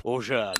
aux jeunes.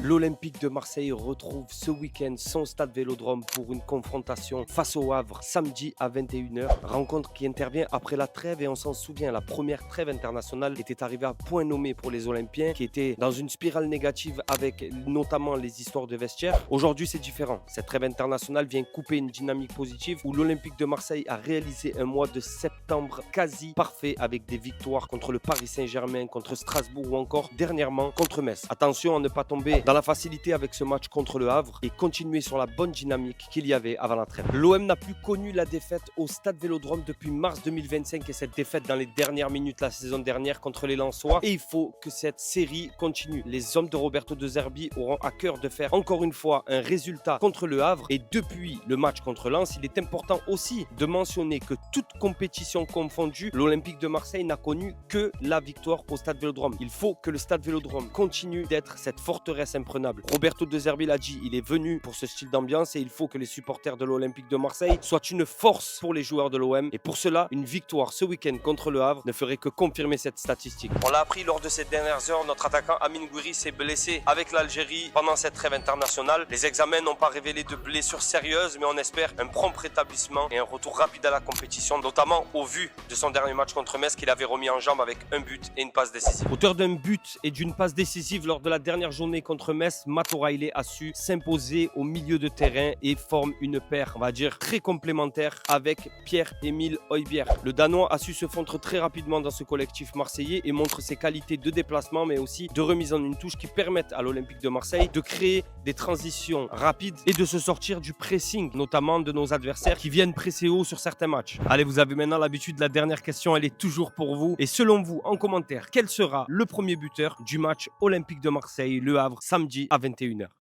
L'Olympique de Marseille retrouve ce week-end son stade Vélodrome pour une confrontation face au Havre samedi à 21h. Rencontre qui intervient après la trêve et on s'en souvient, la première trêve internationale était arrivée à point nommé pour les Olympiens qui étaient dans une spirale négative avec notamment les histoires de vestiaire. Aujourd'hui c'est différent. Cette trêve internationale vient couper une dynamique positive où l'Olympique de Marseille a réalisé un mois de septembre quasi parfait avec des victoires contre le Paris Saint-Germain, contre Strasbourg ou encore dernièrement contre Metz. Attention à ne pas tomber dans la facilité avec ce match contre le Havre et continuer sur la bonne dynamique qu'il y avait avant la trêve. L'OM n'a plus connu la défaite au stade Vélodrome depuis mars 2025 et cette défaite dans les dernières minutes la saison dernière contre les Lensois. Et il faut que cette série continue. Les hommes de Roberto De Zerbi auront à cœur de faire encore une fois un résultat contre le Havre et depuis le match contre Lens, il est important aussi de mentionner que toute compétition confondue, l'Olympique de Marseille n'a connu que la victoire au stade Vélodrome. Il faut que le stade Vélodrome continue d'être cette forteresse imprenable. Roberto De Zerbi l'a dit, il est venu pour ce style d'ambiance et il faut que les supporters de l'Olympique de Marseille soient une force pour les joueurs de l'OM. Et pour cela, une victoire ce week-end contre le Havre ne ferait que confirmer cette statistique. On l'a appris lors de ces dernières heures, notre attaquant Amine Gouiri s'est blessé avec l'Algérie pendant cette trêve internationale. Les examens n'ont pas révélé de blessures sérieuses, mais on espère un prompt rétablissement et un retour rapide à la compétition, notamment au vu de son dernier match contre Metz qu'il avait remis en jambe avec un but et une passe décisive. Auteur d'un but et d'une passe décisive lors de la dernière journée contre Metz, Matt O'Riley a su s'imposer au milieu de terrain et forme une paire, on va dire, très complémentaire avec Pierre-Emile Højbjerg. Le Danois a su se fondre très rapidement dans ce collectif marseillais et montre ses qualités de déplacement mais aussi de remise en une touche qui permettent à l'Olympique de Marseille de créer des transitions rapides et de se sortir du pressing, notamment de nos adversaires qui viennent presser haut sur certains matchs. Allez, vous avez maintenant l'habitude, la dernière question, elle est toujours pour vous. Et selon vous, en commentaire, quel sera le premier buteur du match Olympique de Marseille-Le Havre samedi à 21h?